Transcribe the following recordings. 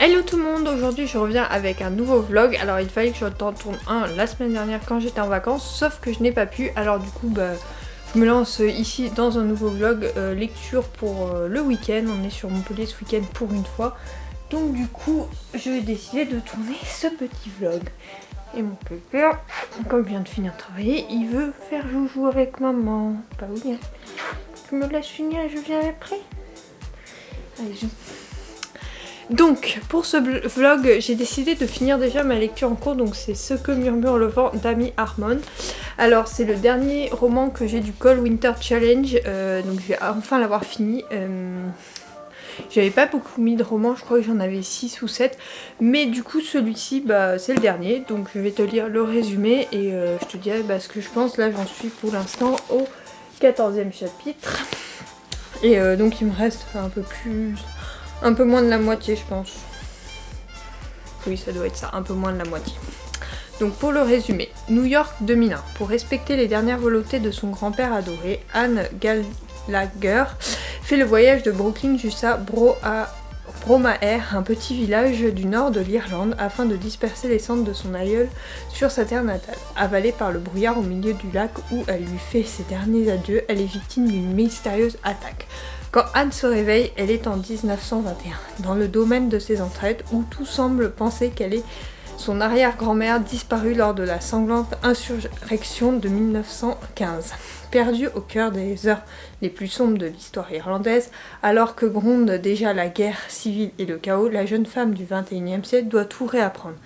Hello tout le monde, aujourd'hui je reviens avec un nouveau vlog. Alors il fallait que je t'en tourne un la semaine dernière quand j'étais en vacances, sauf que je n'ai pas pu. Alors du coup je me lance ici dans un nouveau vlog lecture pour le week-end. On est sur Montpellier ce week-end pour une fois. Donc du coup je vais décider de tourner ce petit vlog. Et mon pépère, comme je viens de finir de travailler, il veut faire joujou avec maman. Pas oui, hein. Tu me laisses finir et je viens après. Allez, Donc pour ce vlog j'ai décidé de finir déjà ma lecture en cours, donc c'est Ce que murmure le vent d'Amy Harmon. Alors c'est le dernier roman que j'ai du Cold Winter Challenge, donc je vais enfin l'avoir fini. J'avais pas beaucoup mis de romans, je crois que j'en avais 6 ou 7, mais du coup celui-ci c'est le dernier, donc je vais te lire le résumé et je te dirai ce que je pense. Là j'en suis pour l'instant au 14e chapitre et donc il me reste un peu moins de la moitié je pense. Oui ça doit être ça, un peu moins de la moitié. Donc pour le résumé, New York 2001. Pour respecter les dernières volontés de son grand-père adoré, Anne Gallagher fait le voyage de Brooklyn jusqu'à Bromaer, un petit village du nord de l'Irlande, afin de disperser les cendres de son aïeul sur sa terre natale. Avalée par le brouillard au milieu du lac où elle lui fait ses derniers adieux, elle est victime d'une mystérieuse attaque. Quand Anne se réveille, elle est en 1921, dans le domaine de ses entrailles, où tout semble penser qu'elle est son arrière-grand-mère disparue lors de la sanglante insurrection de 1915. Perdue au cœur des heures les plus sombres de l'histoire irlandaise, alors que gronde déjà la guerre civile et le chaos, la jeune femme du XXIe siècle doit tout réapprendre.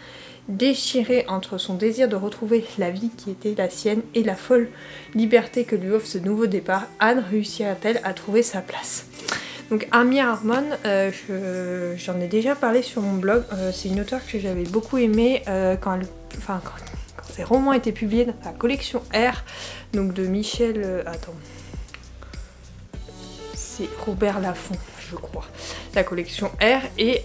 Déchirée entre son désir de retrouver la vie qui était la sienne et la folle liberté que lui offre ce nouveau départ, Anne réussira-t-elle à trouver sa place ? Donc Amy Harmon, j'en ai déjà parlé sur mon blog, c'est une auteure que j'avais beaucoup aimée quand ses romans étaient publiés dans la collection R, donc de Michel... c'est Robert Laffont, je crois, la collection R, et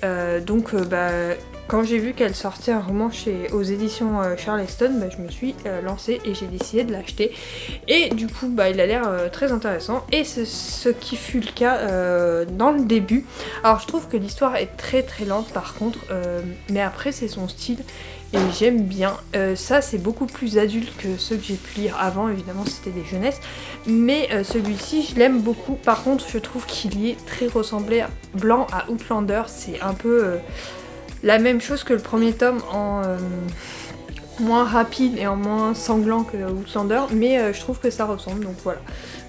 quand j'ai vu qu'elle sortait un roman aux éditions Charleston, je me suis lancée et j'ai décidé de l'acheter. Et du coup, il a l'air très intéressant. Et c'est ce qui fut le cas dans le début. Alors je trouve que l'histoire est très très lente par contre, mais après c'est son style. Et j'aime bien. Ça c'est beaucoup plus adulte que ceux que j'ai pu lire avant, évidemment c'était des jeunesses. Mais celui-ci je l'aime beaucoup. Par contre je trouve qu'il y est très ressemblant à Outlander. C'est un peu... la même chose que le premier tome en moins rapide et en moins sanglant que Outlander, mais je trouve que ça ressemble, donc voilà.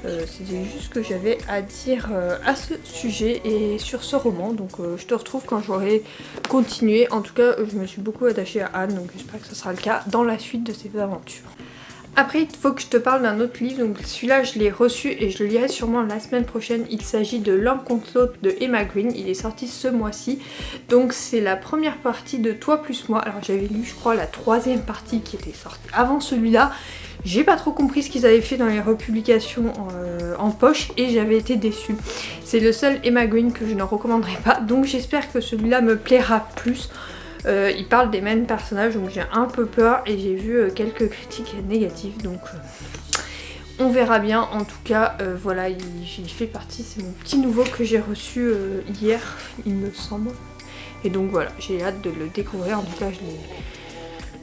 C'était juste ce que j'avais à dire à ce sujet et sur ce roman, donc je te retrouve quand j'aurai continué. En tout cas, je me suis beaucoup attachée à Anne, donc j'espère que ce sera le cas dans la suite de ses aventures. Après, il faut que je te parle d'un autre livre, donc celui-là je l'ai reçu et je le lirai sûrement la semaine prochaine. Il s'agit de L'un contre l'autre de Emma Green, il est sorti ce mois-ci. Donc c'est la première partie de Toi plus moi. Alors j'avais lu je crois la 3e partie qui était sortie avant celui-là. J'ai pas trop compris ce qu'ils avaient fait dans les republications en poche et j'avais été déçue. C'est le seul Emma Green que je ne recommanderais pas, donc j'espère que celui-là me plaira plus. Il parle des mêmes personnages, donc j'ai un peu peur et j'ai vu quelques critiques négatives, donc on verra bien. En tout cas voilà, il fait partie, c'est mon petit nouveau que j'ai reçu hier il me semble, et donc voilà, j'ai hâte de le découvrir. En tout cas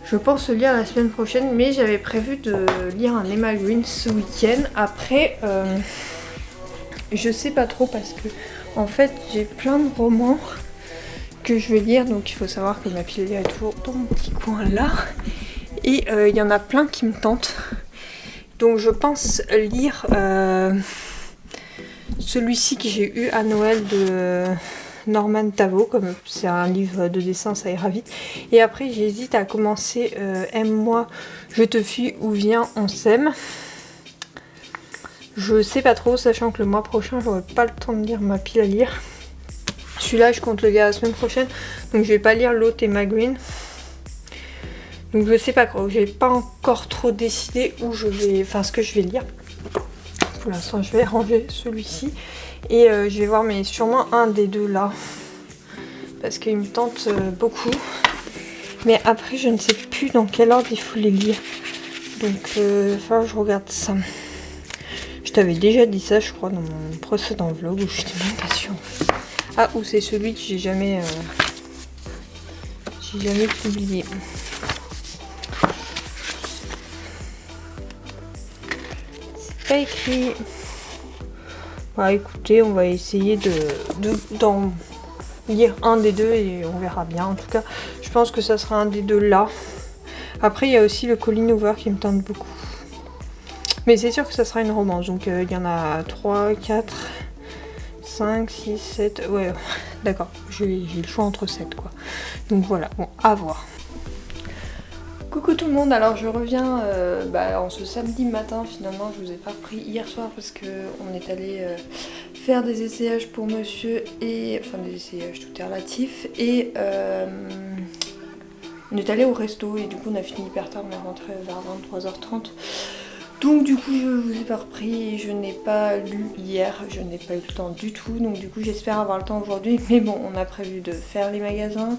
je pense le lire la semaine prochaine, mais j'avais prévu de lire un Emma Green ce week-end. Après je sais pas trop parce que en fait j'ai plein de romans que je vais lire, donc il faut savoir que ma pile est toujours dans mon petit coin là, et il y en a plein qui me tentent, donc je pense lire celui-ci que j'ai eu à Noël de Norman Tavo, comme c'est un livre de dessin ça ira vite, et après j'hésite à commencer Aime-moi, je te fuis ou Viens, on s'aime. Je sais pas trop, sachant que le mois prochain j'aurai pas le temps de lire ma pile à lire. Celui-là je compte le lire la semaine prochaine, donc je vais pas lire l'autre Emma Green. Donc je sais pas quoi, j'ai pas encore trop décidé où je vais, ce que je vais lire. Pour l'instant je vais ranger celui-ci et je vais voir, mais sûrement un des deux là, parce qu'il me tente beaucoup. Mais après je ne sais plus dans quel ordre il faut les lire, donc je regarde ça. Je t'avais déjà dit ça je crois dans mon précédent vlog où j'étais même pas sûre. Ah, ou c'est celui que j'ai jamais j'ai jamais publié. C'est pas écrit. Bah écoutez, on va essayer d'en lire un des deux et on verra bien. En tout cas, je pense que ça sera un des deux là. Après, il y a aussi le Colleen Hoover qui me tente beaucoup. Mais c'est sûr que ça sera une romance. Donc il y en a 3, 4, 5, 6, 7. Ouais, d'accord. J'ai le choix entre 7 quoi. Donc voilà, bon, à voir. Coucou tout le monde, alors je reviens en ce samedi matin. Finalement je vous ai pas repris hier soir parce qu'on est allé faire des essayages pour monsieur et... Enfin des essayages, tout est relatif. Et on est allé au resto et du coup on a fini hyper tard, on est rentré vers 23h30. Donc du coup je vous ai pas repris et je n'ai pas lu hier, je n'ai pas eu le temps du tout. Donc du coup j'espère avoir le temps aujourd'hui. Mais bon, on a prévu de faire les magasins,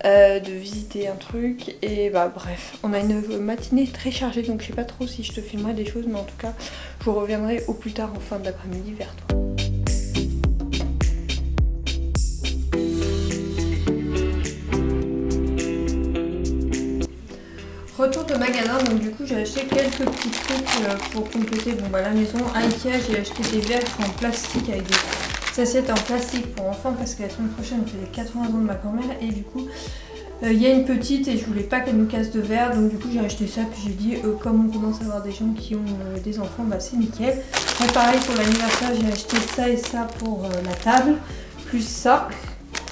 de visiter un truc et bah bref. On a une matinée très chargée donc je sais pas trop si je te filmerai des choses. Mais en tout cas je vous reviendrai au plus tard en fin d'après-midi vers toi. Retour de magasin, donc du coup j'ai acheté quelques petits trucs pour compléter la maison. À Ikea j'ai acheté des verres en plastique avec des assiettes en plastique pour enfants parce que la semaine prochaine on fait les 80 ans de ma grand-mère et du coup il y a une petite et je voulais pas qu'elle nous casse de verre, donc du coup j'ai acheté ça puis j'ai dit comme on commence à avoir des gens qui ont des enfants, bah c'est nickel. Moi pareil pour l'anniversaire j'ai acheté ça et ça pour la table, plus ça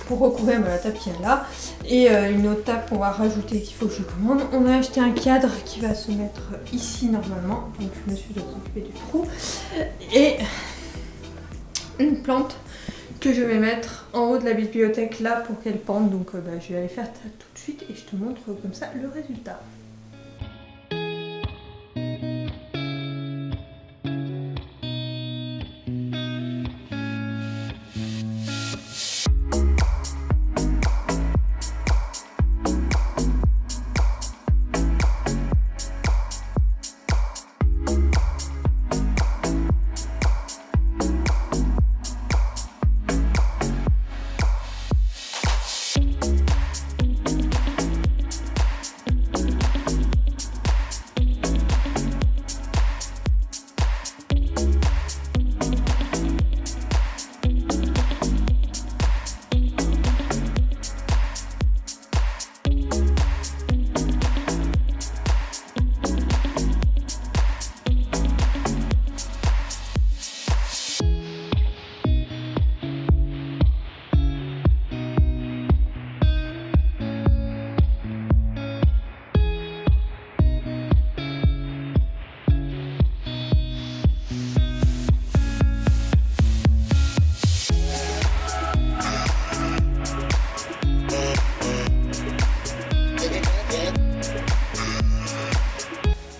pour recouvrir la table qu'il y a là et une autre table qu'on va rajouter qu'il faut que je commande. On a acheté un cadre qui va se mettre ici normalement, donc monsieur doit s'occuper du trou, et une plante que je vais mettre en haut de la bibliothèque là pour qu'elle pende. Donc je vais aller faire ça tout de suite et je te montre comme ça le résultat.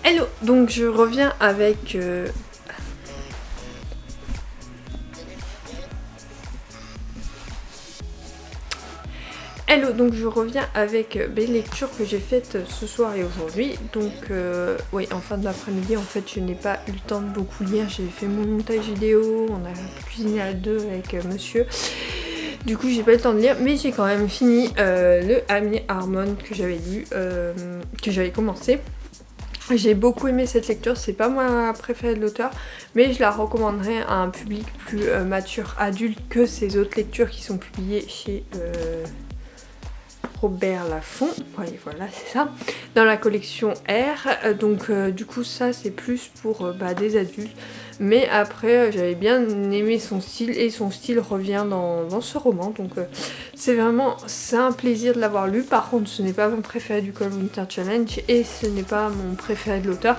Hello, donc je reviens avec mes lectures que j'ai faites ce soir et aujourd'hui. Donc oui, en fin d'après-midi en fait je n'ai pas eu le temps de beaucoup lire. J'ai fait mon montage vidéo, on a cuisiné à deux avec monsieur. Du coup j'ai pas eu le temps de lire, mais j'ai quand même fini le Amy Harmon que j'avais lu, que j'avais commencé. J'ai beaucoup aimé cette lecture, c'est pas ma préférée de l'auteur, mais je la recommanderais à un public plus mature, adulte que ces autres lectures qui sont publiées chez Robert Laffont. Ouais, voilà, c'est ça, dans la collection R. Donc du coup ça c'est plus pour des adultes, mais après j'avais bien aimé son style et son style revient dans ce roman. Donc c'est un plaisir de l'avoir lu. Par contre ce n'est pas mon préféré du Cold Winter Challenge et ce n'est pas mon préféré de l'auteur,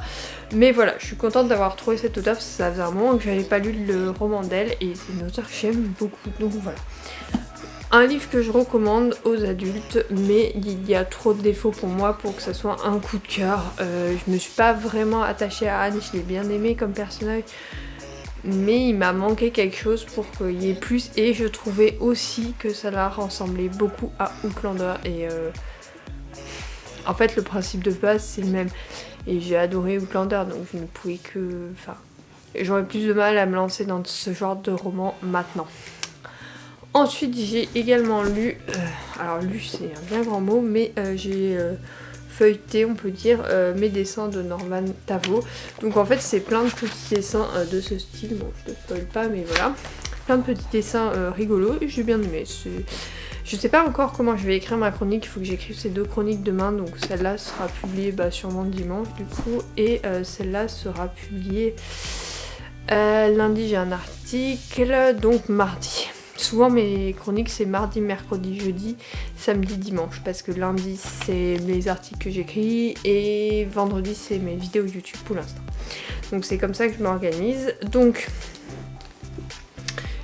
mais voilà, je suis contente d'avoir trouvé cet auteur parce que ça faisait un moment que j'avais pas lu le roman d'elle et c'est une auteure que j'aime beaucoup. Donc voilà, un livre que je recommande aux adultes, mais il y a trop de défauts pour moi pour que ça soit un coup de cœur. Je me suis pas vraiment attachée à Anne, je l'ai bien aimée comme personnage, mais il m'a manqué quelque chose pour qu'il y ait plus, et je trouvais aussi que ça la ressemblait beaucoup à Outlander, et en fait le principe de base c'est le même, et j'ai adoré Outlander, donc je ne pouvais que... Enfin, j'aurais plus de mal à me lancer dans ce genre de roman maintenant. Ensuite j'ai également lu, alors lu c'est un bien grand mot, mais j'ai feuilleté on peut dire mes dessins de Norman Tavo. Donc en fait c'est plein de petits dessins de ce style, bon je ne spoil pas mais voilà. Plein de petits dessins rigolos et j'ai bien aimé. Je sais pas encore comment je vais écrire ma chronique, il faut que j'écrive ces 2 chroniques demain, donc celle-là sera publiée sûrement dimanche du coup, et celle-là sera publiée lundi j'ai un article, donc mardi. Souvent mes chroniques c'est mardi, mercredi, jeudi, samedi, dimanche, parce que lundi c'est mes articles que j'écris et vendredi c'est mes vidéos YouTube pour l'instant. Donc c'est comme ça que je m'organise. Donc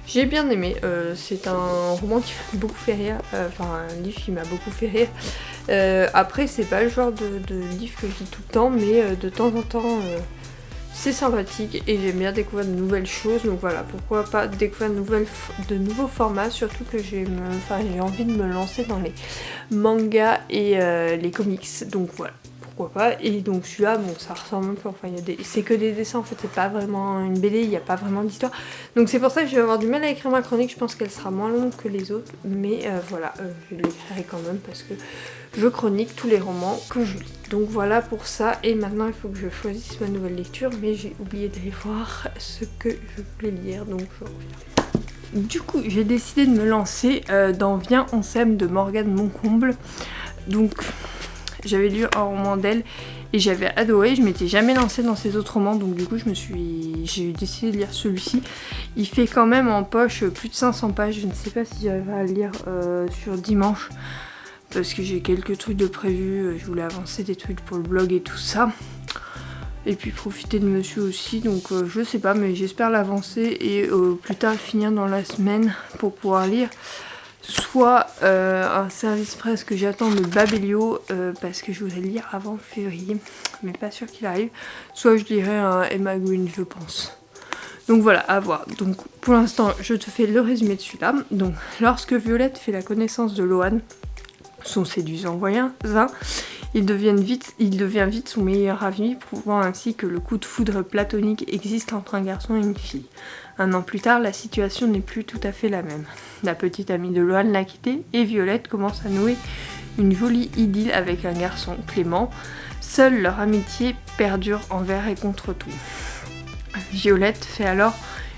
j'ai bien aimé, c'est un roman qui m'a beaucoup fait rire, enfin un livre qui m'a beaucoup fait rire. Après c'est pas le genre de livre que je lis tout le temps, mais de temps en temps c'est sympathique et j'aime bien découvrir de nouvelles choses, donc voilà, pourquoi pas découvrir de nouveaux formats, surtout que j'ai envie de me lancer dans les mangas et les comics, donc voilà, pourquoi pas. Et donc celui-là, bon ça ressemble un peu, enfin c'est que des dessins en fait, c'est pas vraiment une BD, il n'y a pas vraiment d'histoire, donc c'est pour ça que je vais avoir du mal à écrire ma chronique, je pense qu'elle sera moins longue que les autres, mais voilà, je l'écrirai quand même parce que je chronique tous les romans que je lis. Donc voilà pour ça, et maintenant il faut que je choisisse ma nouvelle lecture, mais j'ai oublié d'aller voir ce que je voulais lire, donc je reviens. Du coup j'ai décidé de me lancer dans Viens on s'aime de Morgane Moncomble. Donc j'avais lu un roman d'elle et j'avais adoré, je m'étais jamais lancée dans ses autres romans, donc du coup j'ai décidé de lire celui-ci. Il fait quand même en poche plus de 500 pages, je ne sais pas si j'arriverai à le lire sur dimanche, parce que j'ai quelques trucs de prévu, je voulais avancer des trucs pour le blog et tout ça. Et puis profiter de monsieur aussi, donc je sais pas, mais j'espère l'avancer et plus tard le finir dans la semaine pour pouvoir lire. Soit un service presse que j'attends de Babelio, parce que je voudrais le lire avant février, mais pas sûr qu'il arrive. Soit je lirai un Emma Green, je pense. Donc voilà, à voir. Donc pour l'instant, je te fais le résumé de celui-là. Donc lorsque Violette fait la connaissance de Lohan, son séduisant voisin, il devient vite son meilleur ami, prouvant ainsi que le coup de foudre platonique existe entre un garçon et une fille. Un an plus tard, la situation n'est plus tout à fait la même. La petite amie de Lohan l'a quitté et Violette commence à nouer une jolie idylle avec un garçon, Clément. Seule leur amitié perdure envers et contre tout. Violette fait alors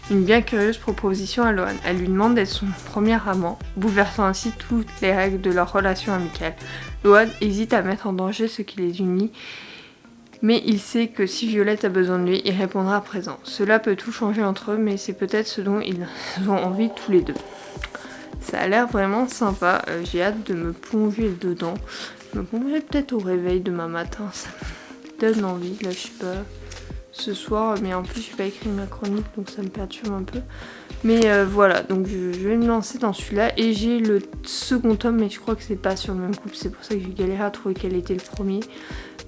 une bien curieuse proposition à Lohan. Elle lui demande d'être son premier amant, bouleversant ainsi toutes les règles de leur relation amicale. Lohan hésite à mettre en danger ce qui les unit, mais il sait que si Violette a besoin de lui, il répondra présent. Cela peut tout changer entre eux, mais c'est peut-être ce dont ils ont envie tous les deux. Ça a l'air vraiment sympa, j'ai hâte de me plonger dedans. Je me plongerai peut-être au réveil demain matin, ça me donne envie, là je sais pas, ce soir, mais en plus j'ai pas écrit ma chronique, donc ça me perturbe un peu. Mais voilà, donc je vais me lancer dans celui-là, et j'ai le second tome, mais je crois que c'est pas sur le même couple, c'est pour ça que j'ai galéré à trouver quel était le premier.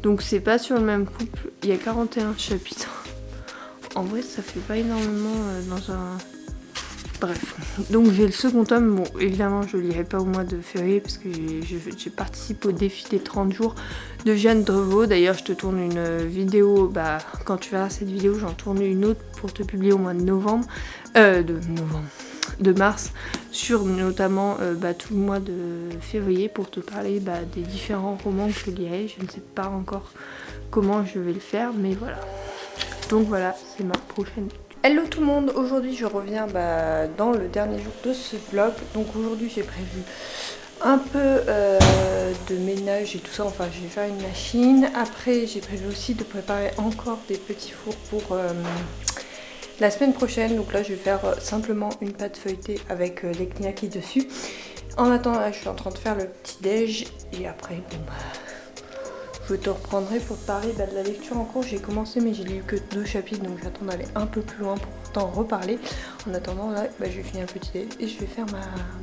Donc c'est pas sur le même couple, il y a 41 chapitres. En vrai ça fait pas énormément dans un... Bref, donc j'ai le second tome, bon évidemment je le lirai pas au mois de février parce que j'ai participé au défi des 30 jours de Jeanne Drevaux. D'ailleurs je te tourne une vidéo, quand tu verras cette vidéo j'en tourne une autre pour te publier au mois de mars, sur notamment tout le mois de février pour te parler des différents romans que je lirai. Je ne sais pas encore comment je vais le faire, mais voilà. Donc voilà, c'est ma prochaine. Hello tout le monde, aujourd'hui je reviens dans le dernier jour de ce vlog. Donc aujourd'hui j'ai prévu un peu de ménage et tout ça, enfin je vais faire une machine. Après j'ai prévu aussi de préparer encore des petits fours pour la semaine prochaine. Donc là je vais faire simplement une pâte feuilletée avec des kniakis dessus. En attendant là je suis en train de faire le petit déj et après je te reprendrai pour te parler de la lecture en cours. J'ai commencé mais j'ai lu que 2 chapitres, donc j'attends d'aller un peu plus loin pour t'en reparler. En attendant là je vais finir le petit déj et je vais faire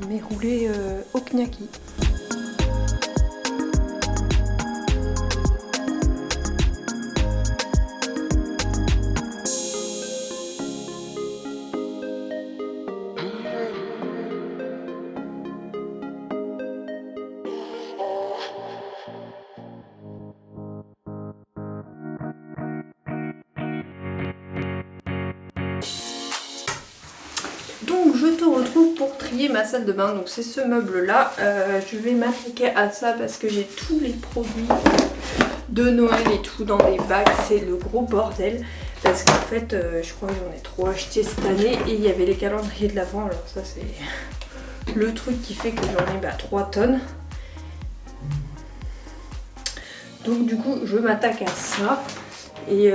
mes roulés au kniaki. Donc je te retrouve pour trier ma salle de bain. Donc c'est ce meuble là. Je vais m'attaquer à ça parce que j'ai tous les produits de Noël et tout dans des bacs. C'est le gros bordel. Parce qu'en fait je crois que j'en ai trop acheté cette année. Et il y avait les calendriers de l'Avent. Alors ça c'est le truc qui fait que j'en ai 3 tonnes. Donc du coup je m'attaque à ça. Et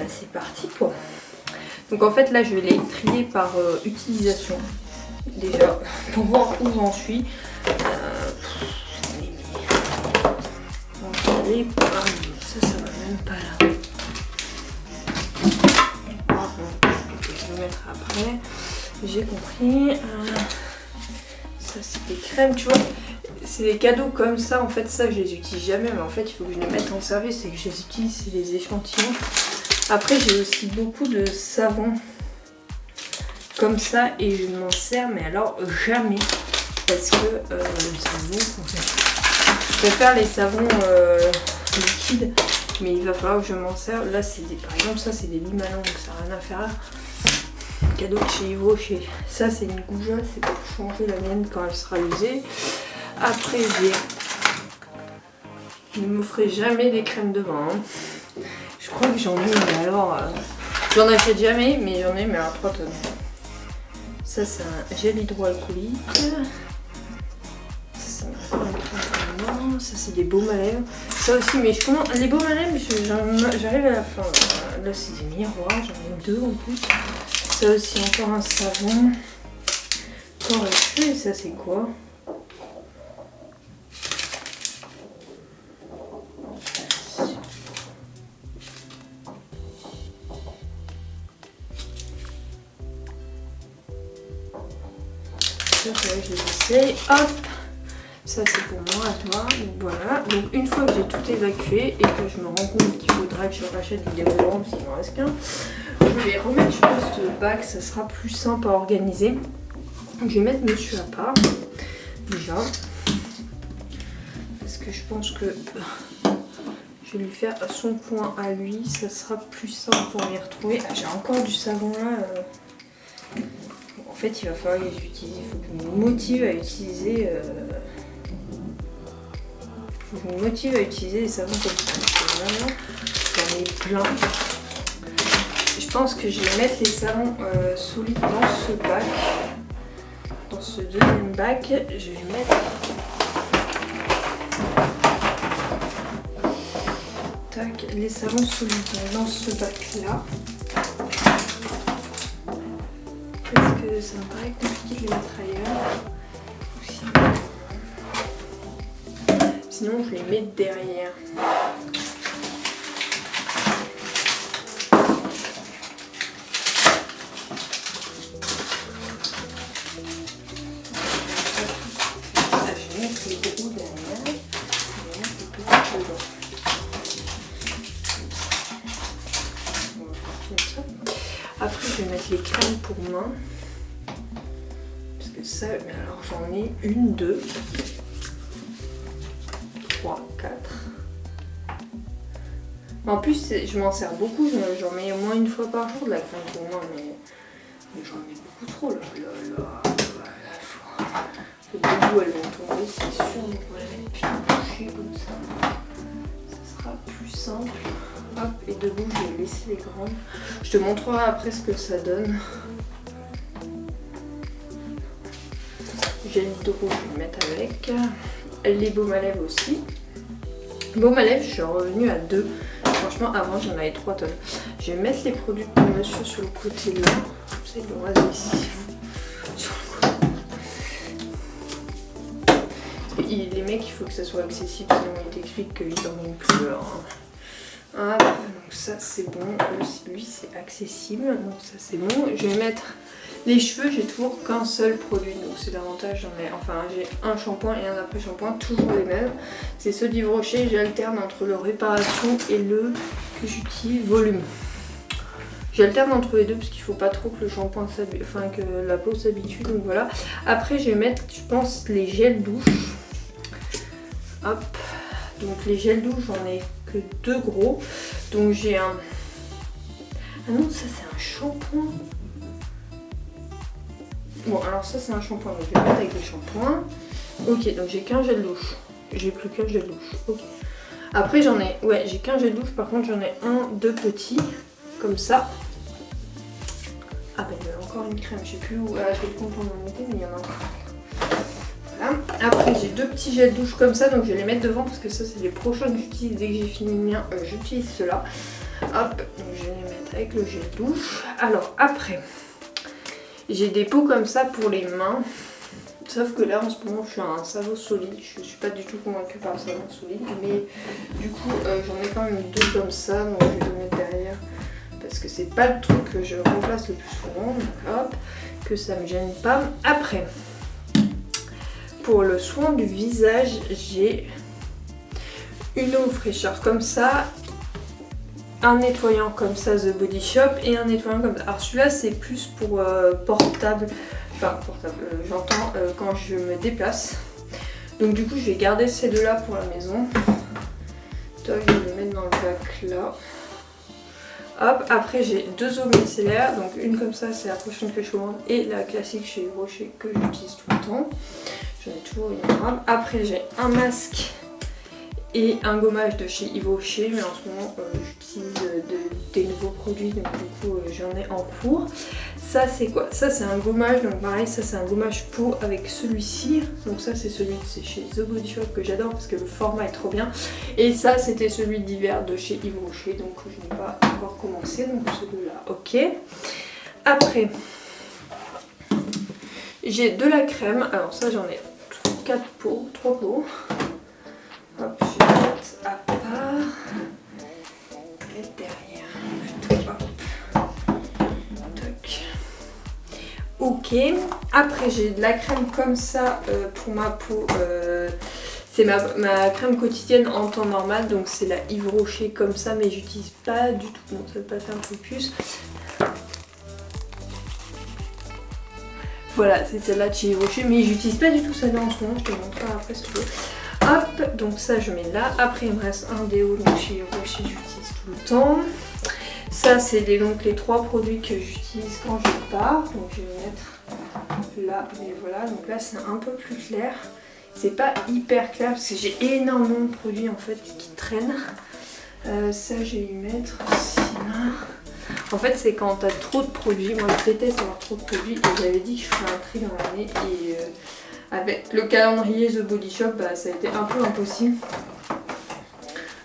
c'est parti quoi. Donc en fait là je vais les trier par utilisation déjà pour voir où j'en suis. Ça va même pas là. Je vais mettre après. J'ai compris. Ça c'est des crèmes, tu vois. C'est des cadeaux comme ça, en fait ça je les utilise jamais, mais en fait il faut que je les mette en service et que je les utilise, c'est les échantillons. Après j'ai aussi beaucoup de savons comme ça et je m'en sers, mais alors jamais, parce que le savon, en fait, je préfère les savons liquides, mais il va falloir que je m'en sers. Là c'est par exemple ça c'est des limalons, donc ça n'a rien à faire là. Cadeau de chez Yves Rocher. Ça c'est une goujat, c'est pour changer la mienne quand elle sera usée. Après je ne me ferai jamais des crèmes de bain. Hein. Je crois que j'en ai, mais alors j'en achète jamais, mais j'en ai mais à 3 tonnes. Ça c'est un gel hydroalcoolique. Ça c'est des baumes à lèvres. Ça aussi, mais je commence les baumes à lèvres, j'arrive à la fin. Là c'est des miroirs, j'en ai 2 en plus. Ça aussi encore un savon. Correcteur, et ça c'est quoi? Je les essaye. Hop, ça c'est pour moi, à toi. Donc voilà. Donc une fois que j'ai tout évacué et que je me rends compte qu'il faudra que je rachète du déodorant parce qu'il m'en reste qu'un, je vais remettre je pense ce bac, ça sera plus simple à organiser. Donc je vais mettre monsieur à part déjà parce que je pense que je vais lui faire son coin à lui, ça sera plus simple pour m'y retrouver. Ah, j'ai encore du savon là. En fait, il va falloir que j'utilise. Il faut que je me motive à utiliser. Les savons comme ça. Vraiment, j'en ai plein. Je pense que je vais mettre les savons solides dans ce bac. Dans ce deuxième bac, je vais mettre. Tac, les savons solides dans ce bac là. Parce que ça me paraît compliqué de les mettre ailleurs. Sinon je les mets derrière. Je vais mettre les gros derrière. Je vais mettre les petits dedans. Après je vais mettre les crèmes pour main. Parce que ça, alors j'en ai 1, 2, 3, 4. En plus je m'en sers beaucoup, j'en mets au moins une fois par jour de la crème pour main, mais j'en mets beaucoup trop là. Le bout elles vont tomber, c'est sûr, donc on va les mettre bien couchées comme ça. Ça sera plus simple. Hop, et debout je vais laisser les grandes. Je te montrerai après ce que ça donne. Gel hydro, je vais le mettre avec. Les baumes à lèvres aussi. Baumes à lèvres, je suis revenue à 2. Franchement, avant j'en avais 3 tonnes. Je vais mettre les produits de monsieur sur le côté là. C'est le reste ici. Les mecs, il faut que ça soit accessible, sinon ils t'expliquent qu'ils en ont plus. Ah, donc ça c'est bon, lui c'est accessible, donc ça c'est bon. Je vais mettre les cheveux, j'ai toujours qu'un seul produit, donc c'est l'avantage, j'en ai, enfin j'ai un shampoing et un après shampoing, toujours les mêmes. C'est ceux d'Yves Rocher, j'alterne entre le réparation et le que j'utilise volume. J'alterne entre les deux parce qu'il faut pas trop que le shampoing s'habitue, enfin que la peau s'habitue, donc voilà. Après je vais mettre, je pense, les gels douche. Hop, donc les gels douche j'en ai que 2 gros, donc j'ai un... Ah non, ça c'est un shampoing. Bon, alors ça c'est un shampoing, donc je vais le mettre avec le shampoing. Ok, donc j'ai qu'un gel douche. J'ai plus qu'un gel douche. Ok. Après j'en ai, ouais, j'ai qu'un gel douche, par contre j'en ai deux petits, comme ça. Ah ben il y a encore une crème, je sais plus où, je vais le compte en mettre, mais il y en a encore. Voilà. Après j'ai deux petits gels douche comme ça, donc je vais les mettre devant parce que ça c'est les prochains que j'utilise. Dès que j'ai fini le mien, j'utilise ceux-là. Hop, donc je vais les mettre avec le gel douche. Alors après, j'ai des pots comme ça pour les mains. Sauf que là en ce moment je suis à un savon solide. Je suis pas du tout convaincue par le savon solide. Mais du coup j'en ai quand même deux comme ça. Donc je vais les mettre derrière. Parce que c'est pas le truc que je remplace le plus souvent. Donc hop, que ça me gêne pas. Après, pour le soin du visage, j'ai une eau fraîcheur comme ça. Un nettoyant comme ça The Body Shop et un nettoyant comme ça. Alors celui-là c'est plus pour portable, enfin portable, j'entends quand je me déplace. Donc du coup je vais garder ces deux là pour la maison. Toi je vais les mettre dans le bac là. Hop, après j'ai deux eaux micellaires, donc une comme ça c'est la prochaine que je commande et la classique chez Rocher que j'utilise tout le temps. J'en ai toujours une gramme. Après j'ai un masque et un gommage de chez Yves Rocher, mais en ce moment j'utilise des nouveaux produits, donc du coup j'en ai en cours. Ça c'est quoi? Ça c'est un gommage, donc pareil, ça c'est un gommage peau avec celui-ci. Donc ça c'est celui c'est chez The Body Shop que j'adore parce que le format est trop bien. Et ça c'était celui d'hiver de chez Yves Rocher, donc je n'ai pas encore commencé, donc celui-là, ok. Après, j'ai de la crème, alors ça j'en ai 3 pots. Hop, je vais mettre à part. Et derrière. Hop. Toc. Ok. Après, j'ai de la crème comme ça pour ma peau. C'est ma crème quotidienne en temps normal. Donc, c'est la Yves Rocher comme ça. Mais j'utilise pas du tout. Bon, ça va pas faire un focus. Voilà, c'est celle-là de chez Yves Rocher. Mais j'utilise pas du tout celle-là en ce moment. Je te montrerai après si tu veux. Hop, donc ça je mets là. Après il me reste un déo, donc chez Rocher j'utilise tout le temps. Ça c'est donc les 3 produits que j'utilise quand je pars. Donc je vais mettre là, mais voilà. Donc là c'est un peu plus clair. C'est pas hyper clair parce que j'ai énormément de produits en fait qui traînent. Ça je vais y mettre aussi là. En fait c'est quand t'as trop de produits. Moi je déteste avoir trop de produits et j'avais dit que je ferais un tri dans l'année et... avec le calendrier The Body Shop, bah, ça a été un peu impossible.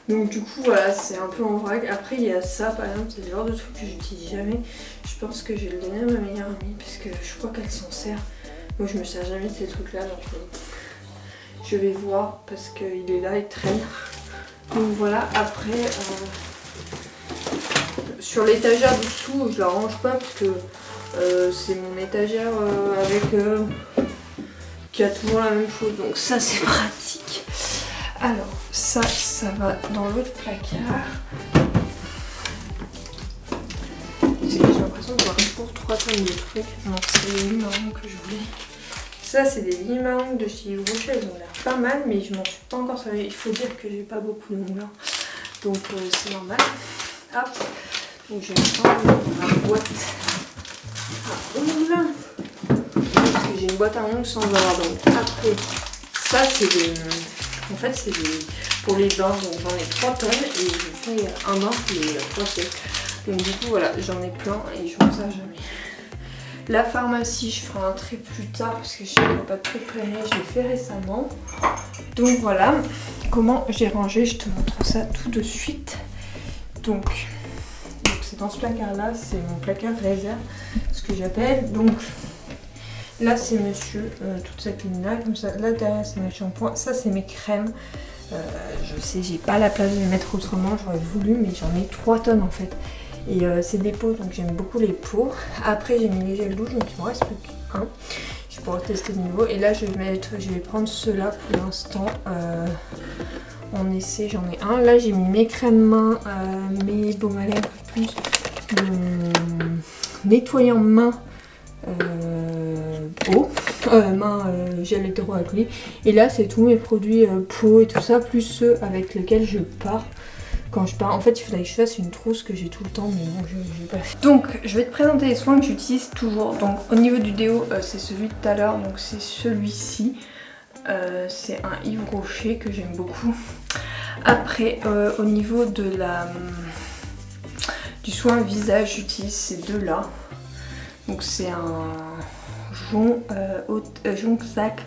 Donc du coup voilà, c'est un peu en vrac. Après il y a ça par exemple, c'est le genre de truc que j'utilise jamais. Je pense que je vais le donner à ma meilleure amie parce que je crois qu'elle s'en sert. Moi je me sers jamais de ces trucs là, donc je vais voir parce qu'il est là, il traîne. Donc voilà, après sur l'étagère dessous, je la range pas parce que c'est mon étagère avec... qui a toujours la même chose, donc ça c'est pratique. Alors ça va dans l'autre placard. J'ai l'impression de voir pour 3 tonnes de trucs. Non, c'est les limarons que je voulais. Ça c'est des limarons de chez Yves Rocher, ils ont l'air pas mal, mais je m'en suis pas encore servi. Il faut dire que j'ai pas beaucoup d'ongles, donc c'est normal. Hop, donc je vais prendre ma boîte à ongles. J'ai une boîte à ongles sans avoir d'ongles. Après, ça c'est des... En fait c'est des... pour les bains, donc j'en ai 3 tonnes et je fais un bain tous les 3 semaines. Donc du coup voilà, j'en ai plein et je m'en sers jamais. La pharmacie, je ferai un trait plus tard parce que je sais qu'il n'y a pas de truc prêné, je l'ai fait récemment. Donc voilà, comment j'ai rangé, je te montre ça tout de suite. Donc c'est dans ce placard là, c'est mon placard réserve, ce que j'appelle. Donc là c'est monsieur, toute cette ligne là, comme ça. Là derrière c'est mes shampoings, ça c'est mes crèmes. Je sais, j'ai pas la place de les mettre autrement, j'aurais voulu, mais j'en ai 3 tonnes en fait. Et c'est des pots, donc j'aime beaucoup les pots. Après j'ai mis les gels douche, donc il me reste plus qu'un. Je pourrais tester le niveau. Et là je vais prendre ceux-là pour l'instant. En essai j'en ai un. Là j'ai mis mes crèmes main, mes baumes à lèvres, plus mon nettoyant main gel hétéroalcoolique. Et là c'est tous mes produits peau et tout ça, plus ceux avec lesquels je pars. quand je pars. En fait il faudrait que je fasse une trousse que j'ai tout le temps mais bon je vais pas faire. Donc je vais te présenter les soins que j'utilise toujours. Donc au niveau du déo c'est celui de tout à l'heure, donc c'est celui-ci. C'est un Yves Rocher que j'aime beaucoup. Après au niveau de du soin visage j'utilise ces deux là. Donc c'est un Jonzac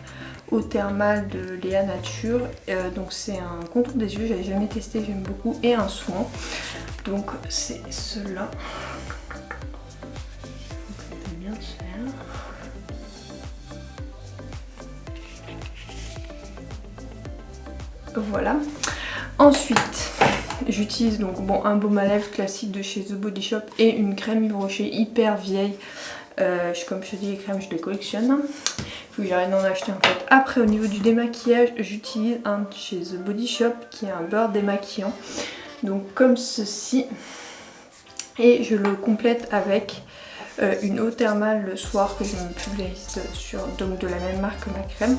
eau thermale de Léa Nature. Donc c'est un contour des yeux, j'avais jamais testé, j'aime beaucoup. Et un soin. Donc c'est ceux-là. Bien de faire. Voilà. Ensuite, j'utilise donc bon un baume à lèvres classique de chez The Body Shop et une crème Yves Rocher hyper vieille. Comme je te dis, les crèmes je les collectionne. Il faut que j'arrête d'en acheter en fait. Après au niveau du démaquillage, j'utilise un de chez The Body Shop qui est un beurre démaquillant. Donc comme ceci. Et je le complète avec une eau thermale le soir que je me pulvérise sur, donc de la même marque que ma crème.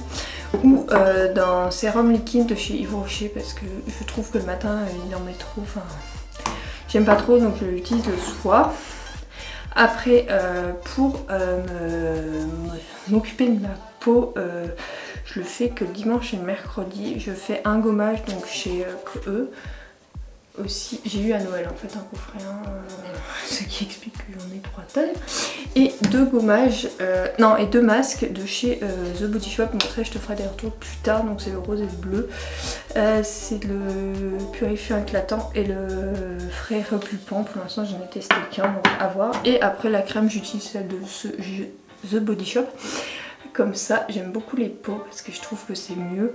Ou d'un sérum liquide de chez Yves Rocher parce que je trouve que le matin il en met trop. Enfin, j'aime pas trop donc je l'utilise le soir. Après pour m'occuper de ma peau, je le fais que le dimanche et le mercredi. Je fais un gommage donc chez eux. Aussi, j'ai eu à Noël en fait un coffret, ce qui explique que j'en ai 3 tonnes. Et 2 gommages, et 2 masques de chez The Body Shop. Donc ça je te ferai des retours plus tard, donc c'est le rose et le bleu. C'est le purifiant éclatant et le frais repulpant. Pour l'instant j'en ai testé qu'un, donc à voir. Et après la crème j'utilise celle de The Body Shop. Comme ça j'aime beaucoup les peaux parce que je trouve que c'est mieux.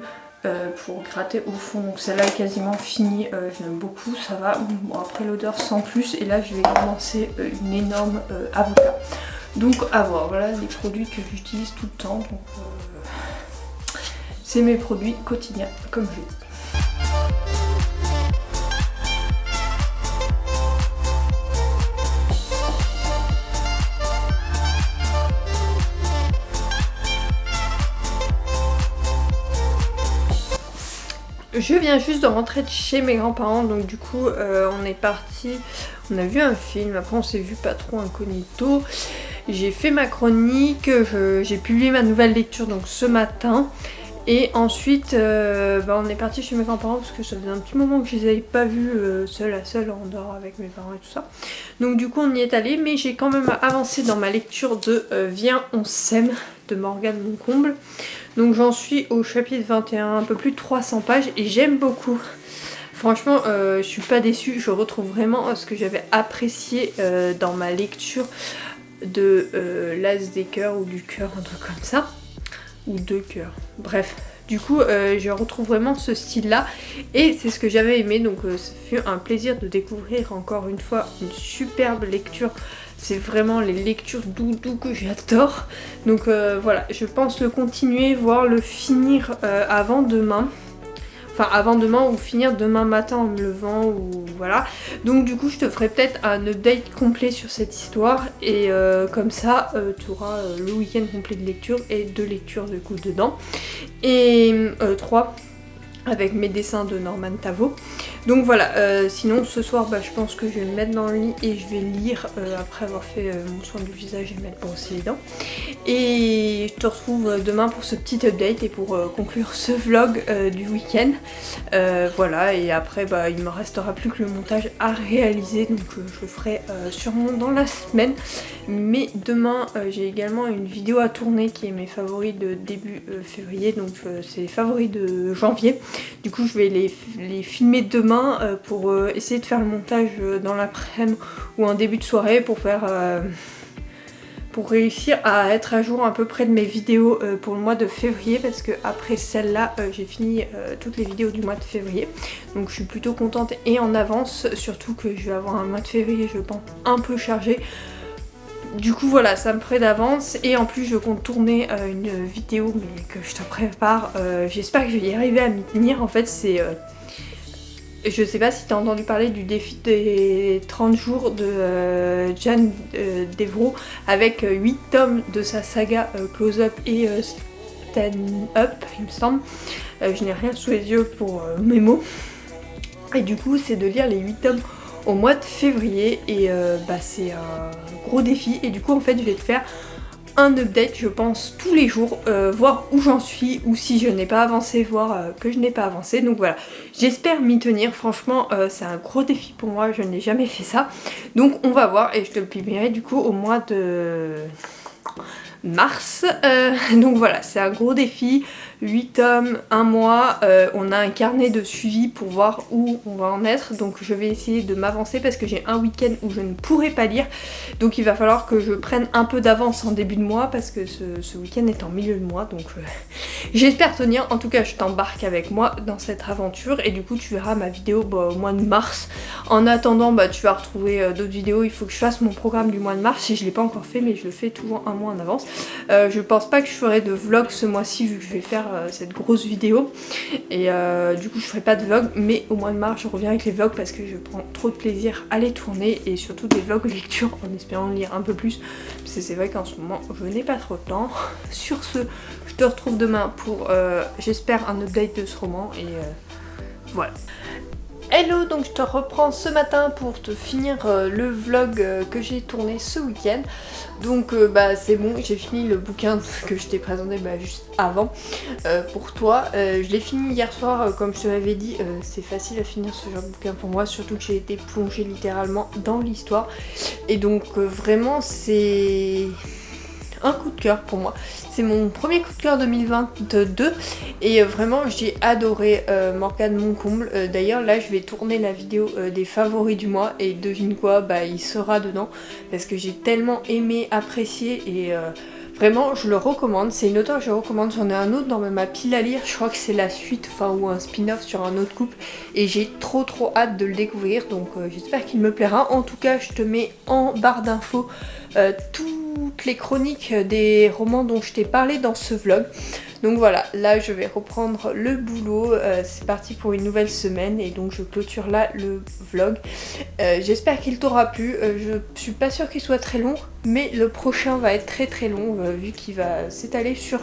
Pour gratter au fond, donc celle-là est quasiment finie, je l'aime beaucoup, ça va. Bon, après l'odeur sans plus, et là je vais commencer une énorme avocat. Donc à voir, voilà les produits que j'utilise tout le temps, donc c'est mes produits quotidiens comme je dis. Je viens juste de rentrer de chez mes grands-parents, donc du coup on est parti, on a vu un film, après on s'est vu pas trop incognito. J'ai fait ma chronique, j'ai publié ma nouvelle lecture donc ce matin. Et ensuite on est parti chez mes grands-parents parce que ça faisait un petit moment que je les avais pas vus seule à seule en dehors avec mes parents et tout ça. Donc du coup on y est allé, mais j'ai quand même avancé dans ma lecture de Viens on s'aime de Morgane Moncomble. Donc j'en suis au chapitre 21, un peu plus de 300 pages et j'aime beaucoup. Franchement je suis pas déçue, je retrouve vraiment ce que j'avais apprécié dans ma lecture de l'As des cœurs ou du cœur, un truc comme ça. Ou deux cœurs, bref. Du coup je retrouve vraiment ce style là et c'est ce que j'avais aimé, donc ça fut un plaisir de découvrir encore une fois une superbe lecture. C'est vraiment les lectures doudou que j'adore. Donc voilà, je pense le continuer, voire le finir avant demain. Enfin avant demain ou finir demain matin en me levant ou voilà. Donc du coup je te ferai peut-être un update complet sur cette histoire. Et comme ça tu auras le week-end complet de lecture et 2 lectures de coup dedans. Et 3 avec mes dessins de Norman Tavo. Donc voilà, sinon ce soir je pense que je vais me mettre dans le lit et je vais lire après avoir fait mon soin du visage et mettre brosser les dents. Et je te retrouve demain pour ce petit update et pour conclure ce vlog du week-end. Voilà, et après il me restera plus que le montage à réaliser, donc je le ferai sûrement dans la semaine. Mais demain j'ai également une vidéo à tourner qui est mes favoris de début février, donc c'est les favoris de janvier. Du coup je vais les filmer demain pour essayer de faire le montage dans l'après-midi ou en début de soirée pour faire pour réussir à être à jour à peu près de mes vidéos pour le mois de février, parce que après celle-là j'ai fini toutes les vidéos du mois de février, donc je suis plutôt contente et en avance, surtout que je vais avoir un mois de février je pense un peu chargé. Du coup voilà, ça me ferait d'avance et en plus je compte tourner une vidéo mais que je te prépare, j'espère que je vais y arriver à m'y tenir. En fait c'est je sais pas si tu as entendu parler du défi des 30 jours de Jane Deveraux avec 8 tomes de sa saga Close Up et Stand Up il me semble. Je n'ai rien sous les yeux pour mes mots. Et du coup c'est de lire les 8 tomes au mois de février et c'est un gros défi. Et du coup en fait je vais te faire un update je pense tous les jours, voir où j'en suis ou si je n'ai pas avancé, voir que je n'ai pas avancé. Donc voilà, j'espère m'y tenir, franchement c'est un gros défi pour moi, je n'ai jamais fait ça. Donc on va voir et je te le publierai du coup au mois de mars. Donc voilà, c'est un gros défi, 8 tomes, 1 mois, on a un carnet de suivi pour voir où on va en être, donc je vais essayer de m'avancer parce que j'ai un week-end où je ne pourrai pas lire, donc il va falloir que je prenne un peu d'avance en début de mois parce que ce week-end est en milieu de mois, donc j'espère tenir. En tout cas je t'embarque avec moi dans cette aventure et du coup tu verras ma vidéo au mois de mars. En attendant tu vas retrouver d'autres vidéos, il faut que je fasse mon programme du mois de mars et je l'ai pas encore fait mais je le fais toujours un mois en avance. Je pense pas que je ferai de vlog ce mois-ci vu que je vais faire cette grosse vidéo et du coup je ferai pas de vlog, mais au mois de mars je reviens avec les vlogs parce que je prends trop de plaisir à les tourner et surtout des vlogs lecture en espérant lire un peu plus parce que c'est vrai qu'en ce moment je n'ai pas trop de temps. Sur ce, je te retrouve demain pour j'espère un update de ce roman et voilà. Hello, donc je te reprends ce matin pour te finir le vlog que j'ai tourné ce week-end. Donc c'est bon, j'ai fini le bouquin que je t'ai présenté juste avant pour toi. Je l'ai fini hier soir, comme je te l'avais dit, c'est facile à finir ce genre de bouquin pour moi, surtout que j'ai été plongée littéralement dans l'histoire. Et donc vraiment c'est un coup de cœur pour moi. C'est mon premier coup de cœur 2022 et vraiment j'ai adoré Morgane Moncomble. D'ailleurs là je vais tourner la vidéo des favoris du mois et devine quoi, il sera dedans parce que j'ai tellement aimé, apprécié et vraiment je le recommande. C'est une auteure que je recommande, j'en ai un autre dans ma pile à lire, je crois que c'est la suite, ou un spin-off sur un autre couple et j'ai trop hâte de le découvrir, donc j'espère qu'il me plaira. En tout cas je te mets en barre d'infos toutes les chroniques des romans dont je t'ai parlé dans ce vlog. Donc voilà, là je vais reprendre le boulot, c'est parti pour une nouvelle semaine et donc je clôture là le vlog. J'espère qu'il t'aura plu, je suis pas sûre qu'il soit très long, mais le prochain va être très long vu qu'il va s'étaler sur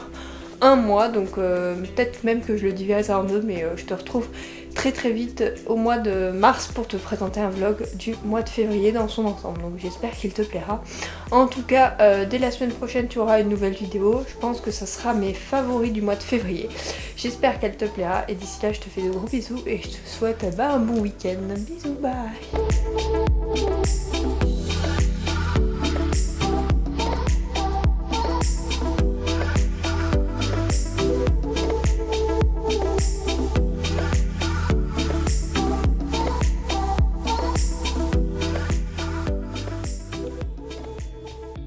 un mois, donc peut-être même que je le divise en deux, mais je te retrouve très vite au mois de mars pour te présenter un vlog du mois de février dans son ensemble, donc j'espère qu'il te plaira. En tout cas dès la semaine prochaine tu auras une nouvelle vidéo, je pense que ça sera mes favoris du mois de février. J'espère qu'elle te plaira et d'ici là je te fais de gros bisous et je te souhaite un bon week-end. Bisous, bye.